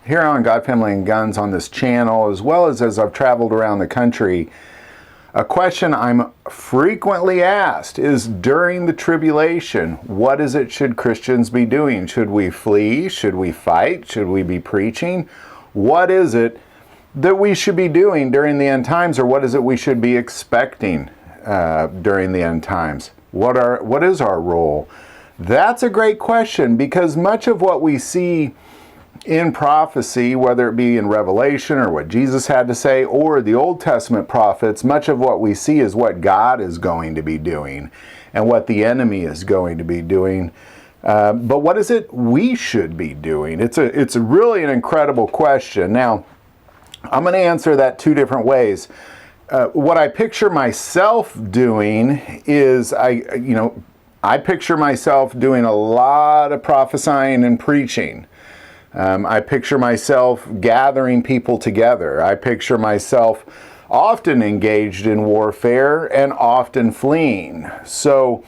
here on God, Family, and Guns on this channel, as well as I've traveled around the country, a question I'm frequently asked is, during the tribulation, what is it should Christians be doing? Should we flee? Should we fight? Should we be preaching? What is it that we should be doing during the end times, or what is it we should be expecting during the end times? What is our role? That's a great question, because much of what we see in prophecy, whether it be in Revelation or what Jesus had to say, or the Old Testament prophets, much of what we see is what God is going to be doing and what the enemy is going to be doing. But what is it we should be doing? It's really an incredible question. Now, I'm going to answer that two different ways. What I picture myself doing is, I picture myself doing a lot of prophesying and preaching. I picture myself gathering people together. I picture myself often engaged in warfare and often fleeing. So,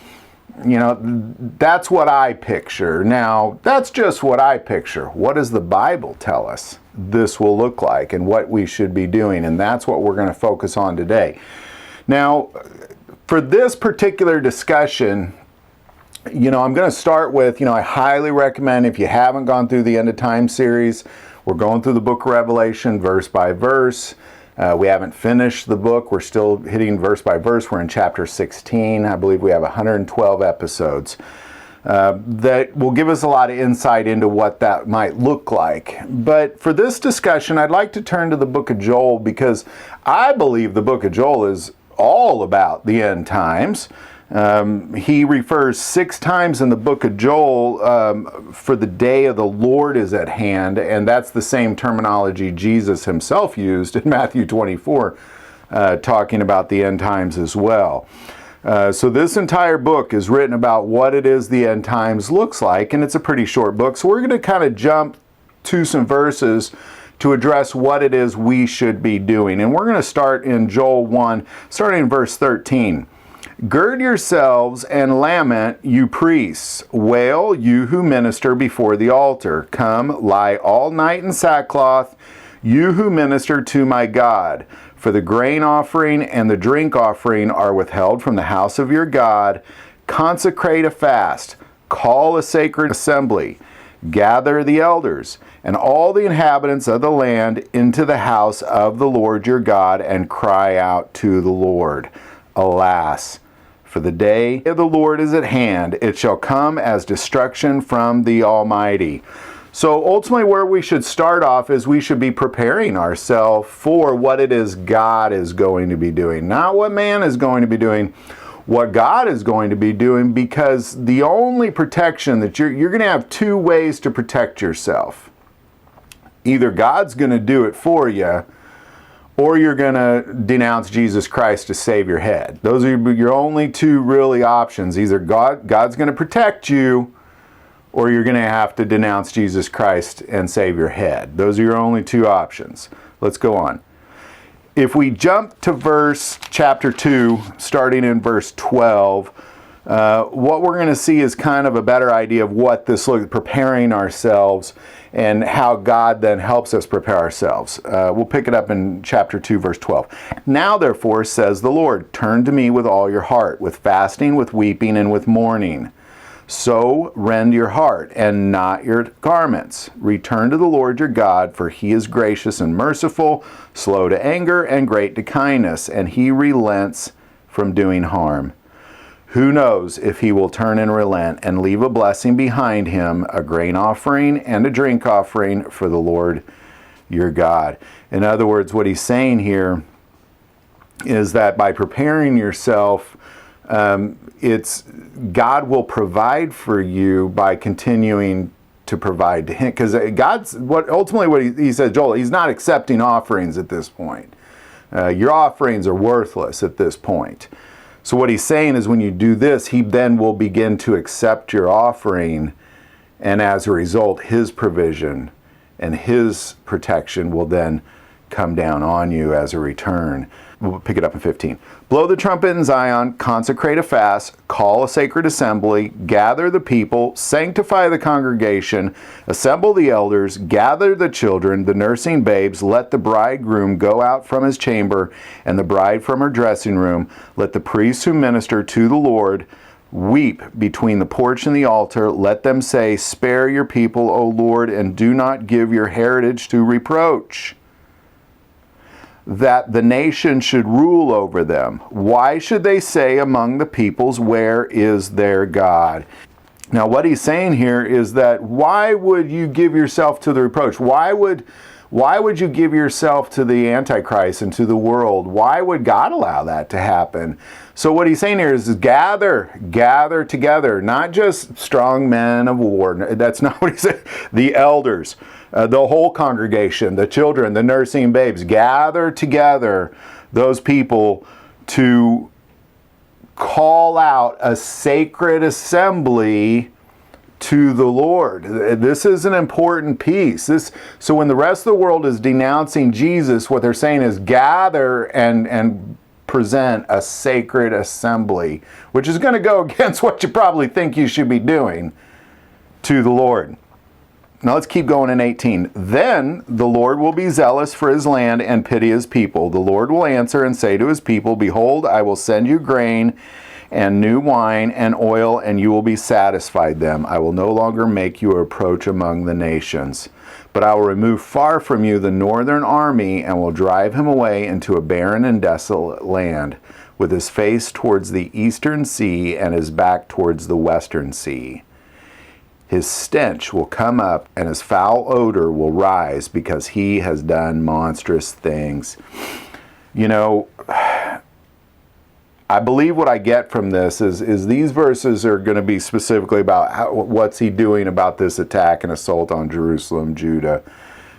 that's what I picture. Now, that's just what I picture. What does the Bible tell us this will look like and what we should be doing? And that's what we're going to focus on today. Now, for this particular discussion, I'm going to start with, I highly recommend, if you haven't gone through the End of Time series, we're going through the book of Revelation verse by verse. We haven't finished the book. We're still hitting verse by verse. We're in chapter 16. I believe we have 112 episodes that will give us a lot of insight into what that might look like. But for this discussion, I'd like to turn to the book of Joel, because I believe the book of Joel is all about the end times. He refers 6 times in the book of Joel for the day of the Lord is at hand, and that's the same terminology Jesus himself used in Matthew 24, talking about the end times as well. So this entire book is written about what it is the end times looks like, and it's a pretty short book. So we're going to kind of jump to some verses to address what it is we should be doing. And we're going to start in Joel 1, starting in verse 13. Gird yourselves and lament, you priests. Wail, you who minister before the altar. Come, lie all night in sackcloth, you who minister to my God. For the grain offering and the drink offering are withheld from the house of your God. Consecrate a fast. Call a sacred assembly. Gather the elders and all the inhabitants of the land into the house of the Lord your God, and cry out to the Lord. Alas, for the day of the Lord is at hand. It shall come as destruction from the Almighty. So ultimately, where we should start off is we should be preparing ourselves for what it is God is going to be doing. Not what man is going to be doing, what God is going to be doing, because the only protection that you're going to have 2 ways to protect yourself. Either God's going to do it for you, or you're going to denounce Jesus Christ to save your head. Those are your only 2 really options. Either God's going to protect you, or you're going to have to denounce Jesus Christ and save your head. Those are your only 2 options. Let's go on. If we jump to chapter 2, starting in verse 12, what we're going to see is kind of a better idea of what this looks like, preparing ourselves, and how God then helps us prepare ourselves. We'll pick it up in chapter 2, verse 12. Now, therefore, says the Lord, turn to me with all your heart, with fasting, with weeping, and with mourning. So rend your heart and not your garments. Return to the Lord your God, for he is gracious and merciful, slow to anger, and great to kindness, and he relents from doing harm. Who knows if he will turn and relent and leave a blessing behind him, a grain offering and a drink offering for the Lord your God. In other words, what he's saying here is that by preparing yourself, it's God will provide for you by continuing to provide to him. Because ultimately he said, Joel, he's not accepting offerings at this point. Your offerings are worthless at this point. So what he's saying is, when you do this, he then will begin to accept your offering, and as a result, his provision and his protection will then come down on you as a return. We'll pick it up in 15. Blow the trumpet in Zion, consecrate a fast, call a sacred assembly, gather the people, sanctify the congregation, assemble the elders, gather the children, the nursing babes, let the bridegroom go out from his chamber, and the bride from her dressing room. Let the priests who minister to the Lord weep between the porch and the altar. Let them say, spare your people, O Lord, and do not give your heritage to reproach, that the nation should rule over them. Why should they say among the peoples, where is their God? Now what he's saying here is that why would you give yourself to the reproach? Why would you give yourself to the Antichrist and to the world? Why would God allow that to happen? So what he's saying here is gather together, not just strong men of war. That's not what he said. The elders, the whole congregation, the children, the nursing babes, gather together those people to call out a sacred assembly to the Lord. This is an important piece. So when the rest of the world is denouncing Jesus, what they're saying is gather and present a sacred assembly, which is going to go against what you probably think you should be doing to the Lord. Now let's keep going in 18. Then the Lord will be zealous for his land and pity his people. The Lord will answer and say to his people, behold, I will send you grain and new wine and oil, and you will be satisfied them. I will no longer make you a reproach among the nations. But I will remove far from you the northern army, and will drive him away into a barren and desolate land, with his face towards the eastern sea and his back towards the western sea. His stench will come up, and his foul odor will rise, because he has done monstrous things. You know, I believe what I get from this is these verses are going to be specifically about what's he doing about this attack and assault on Jerusalem, Judah,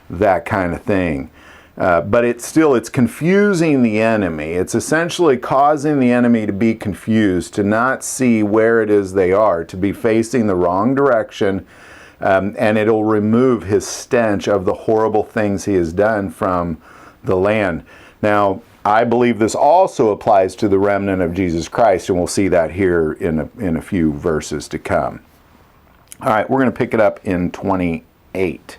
that kind of thing. But it's confusing the enemy. It's essentially causing the enemy to be confused, to not see where it is they are, to be facing the wrong direction, and it'll remove his stench of the horrible things he has done from the land. Now, I believe this also applies to the remnant of Jesus Christ, and we'll see that here in a few verses to come. All right, we're going to pick it up in 28.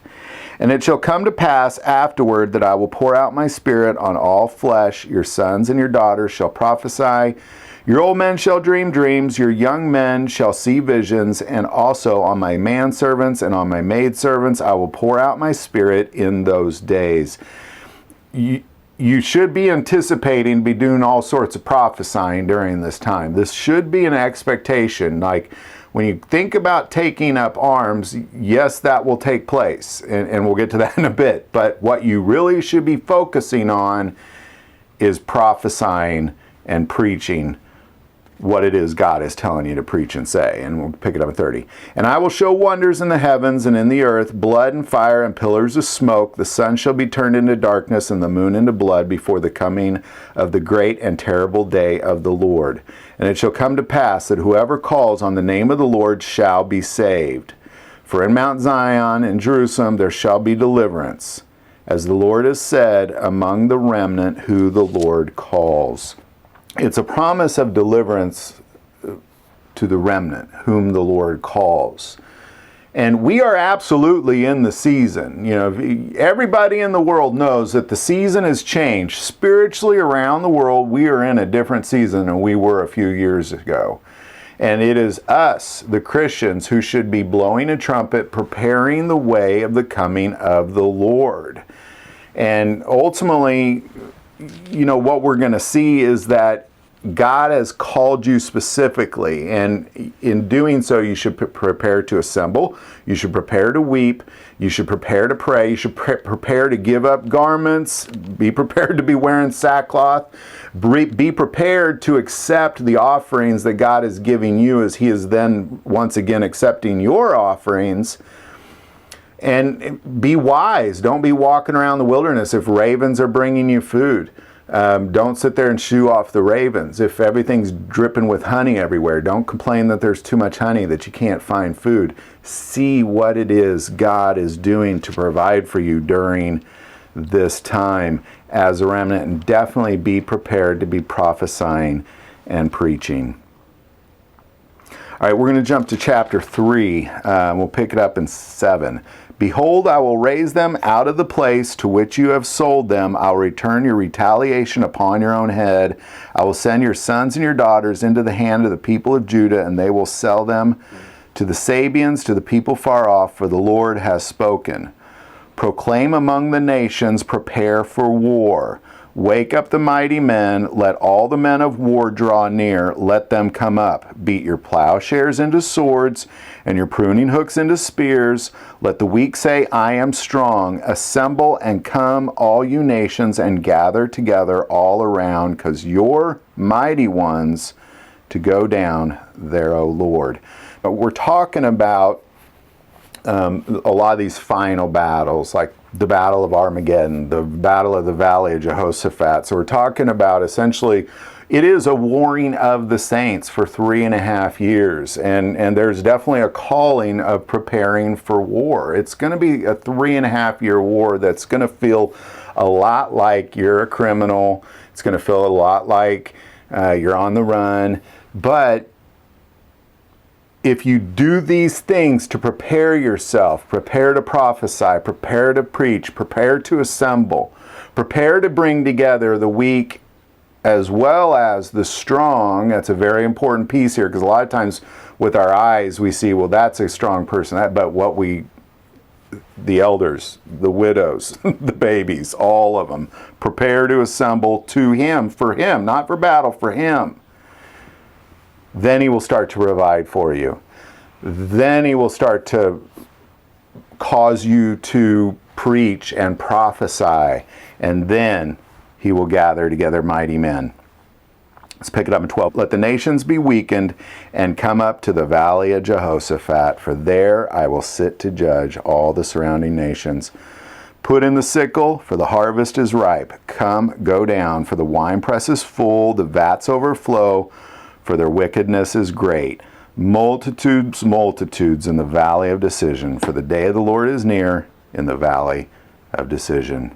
And it shall come to pass afterward that I will pour out my spirit on all flesh. Your sons and your daughters shall prophesy. Your old men shall dream dreams. Your young men shall see visions. And also on my manservants and on my maidservants I will pour out my spirit in those days. You should be anticipating be doing all sorts of prophesying during this time. This should be an expectation. Like when you think about taking up arms, yes, that will take place. And we'll get to that in a bit. But what you really should be focusing on is prophesying and preaching what it is God is telling you to preach and say. And we'll pick it up at 30. And I will show wonders in the heavens and in the earth, blood and fire and pillars of smoke. The sun shall be turned into darkness and the moon into blood before the coming of the great and terrible day of the Lord. And it shall come to pass that whoever calls on the name of the Lord shall be saved. For in Mount Zion and Jerusalem there shall be deliverance, as the Lord has said, among the remnant who the Lord calls. It's a promise of deliverance to the remnant whom the Lord calls. And we are absolutely in the season. You know, everybody in the world knows that the season has changed. Spiritually around the world, we are in a different season than we were a few years ago. And it is us, the Christians, who should be blowing a trumpet, preparing the way of the coming of the Lord. And ultimately, you know, what we're going to see is that God has called you specifically, and in doing so, you should prepare to assemble, you should prepare to weep, you should prepare to pray, you should prepare to give up garments, be prepared to be wearing sackcloth, be prepared to accept the offerings that God is giving you as He is then once again accepting your offerings. And be wise. Don't be walking around the wilderness if ravens are bringing you food. Don't sit there and shoo off the ravens. If everything's dripping with honey everywhere, don't complain that there's too much honey, that you can't find food. See what it is God is doing to provide for you during this time as a remnant, and definitely be prepared to be prophesying and preaching. All right, we're going to jump to chapter 3. We'll pick it up in 7. Behold, I will raise them out of the place to which you have sold them. I will return your retaliation upon your own head. I will send your sons and your daughters into the hand of the people of Judah, and they will sell them to the Sabians, to the people far off, for the Lord has spoken. Proclaim among the nations, prepare for war. Wake up the mighty men, let all the men of war draw near, let them come up. Beat your plowshares into swords, and your pruning hooks into spears. Let the weak say, I am strong. Assemble and come, all you nations, and gather together all around, because you're mighty ones to go down there, O Lord. But we're talking about a lot of these final battles, like the Battle of Armageddon, the Battle of the Valley of Jehoshaphat. So we're talking about essentially, it is a warring of the saints for 3.5 years. And there's definitely a calling of preparing for war. It's going to be a 3.5 year war that's going to feel a lot like you're a criminal. It's going to feel a lot like you're on the run. But if you do these things to prepare yourself, prepare to prophesy, prepare to preach, prepare to assemble, prepare to bring together the weak as well as the strong. That's a very important piece here, because a lot of times with our eyes we see, well, that's a strong person. But the elders, the widows, the babies, all of them, prepare to assemble to him, for him, not for battle, for him. Then he will start to provide for you. Then he will start to cause you to preach and prophesy. And then he will gather together mighty men. Let's pick it up in 12. Let the nations be weakened and come up to the valley of Jehoshaphat, for there I will sit to judge all the surrounding nations. Put in the sickle, for the harvest is ripe. Come, go down, for the winepress is full, the vats overflow, for their wickedness is great. Multitudes, multitudes in the valley of decision, for the day of the Lord is near in the valley of decision.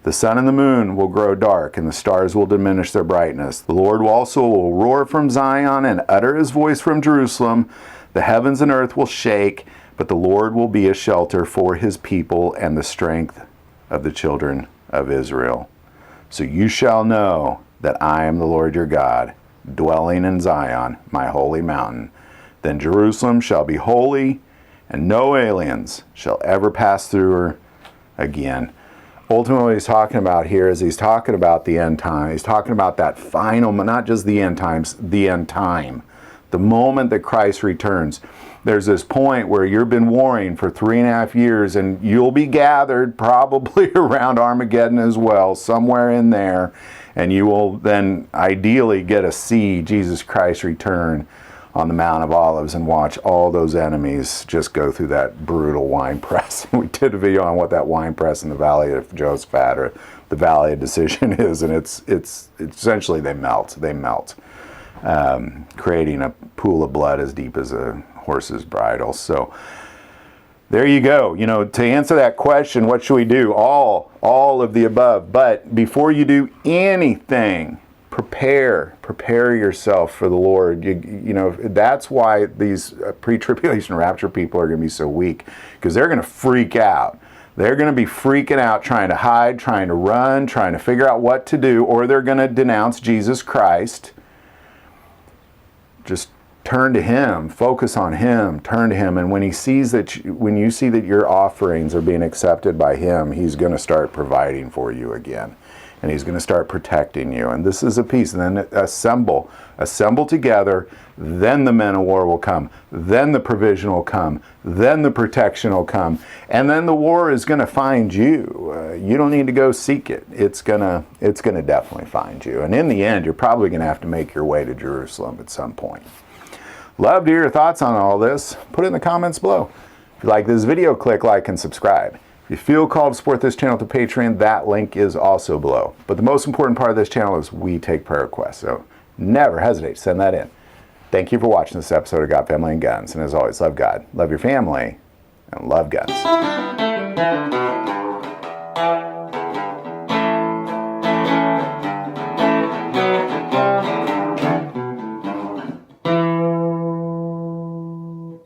The sun and the moon will grow dark, and the stars will diminish their brightness. The Lord also will roar from Zion and utter his voice from Jerusalem. The heavens and earth will shake, but the Lord will be a shelter for his people and the strength of the children of Israel. So you shall know that I am the Lord your God, dwelling in Zion, my holy mountain. Then Jerusalem shall be holy, and no aliens shall ever pass through her again. Ultimately, what he's talking about here is he's talking about the end time. He's talking about that final, not just the end times, the end time. The moment that Christ returns. There's this point where you've been warring for 3.5 years, and you'll be gathered probably around Armageddon as well, somewhere in there. And you will then ideally get to see Jesus Christ return on the Mount of Olives and watch all those enemies just go through that brutal wine press. We did a video on what that wine press in the Valley of Jehoshaphat, or the Valley of Decision, is, and it's essentially they melt, creating a pool of blood as deep as a horse's bridle. So there you go. You know, to answer that question, what should we do? All of the above. But before you do anything, prepare yourself for the Lord. You know, that's why these pre-tribulation rapture people are going to be so weak, because they're going to freak out. They're going to be freaking out, trying to hide, trying to run, trying to figure out what to do, or they're going to denounce Jesus Christ. Just turn to him, focus on him, turn to him, and when he sees that, when you see that your offerings are being accepted by him, he's going to start providing for you again, and he's going to start protecting you. And this is a piece. And then assemble together. Then the men of war will come. Then the provision will come. Then the protection will come. And then the war is going to find you. You don't need to go seek it. It's gonna definitely find you. And in the end, you're probably going to have to make your way to Jerusalem at some point. Love to hear your thoughts on all this. Put it in the comments below. If you like this video, click like and subscribe. If you feel called to support this channel through Patreon, that link is also below. But the most important part of this channel is we take prayer requests, so never hesitate to send that in. Thank you for watching this episode of God, Family, and Guns. And as always, love God, love your family, and love guns.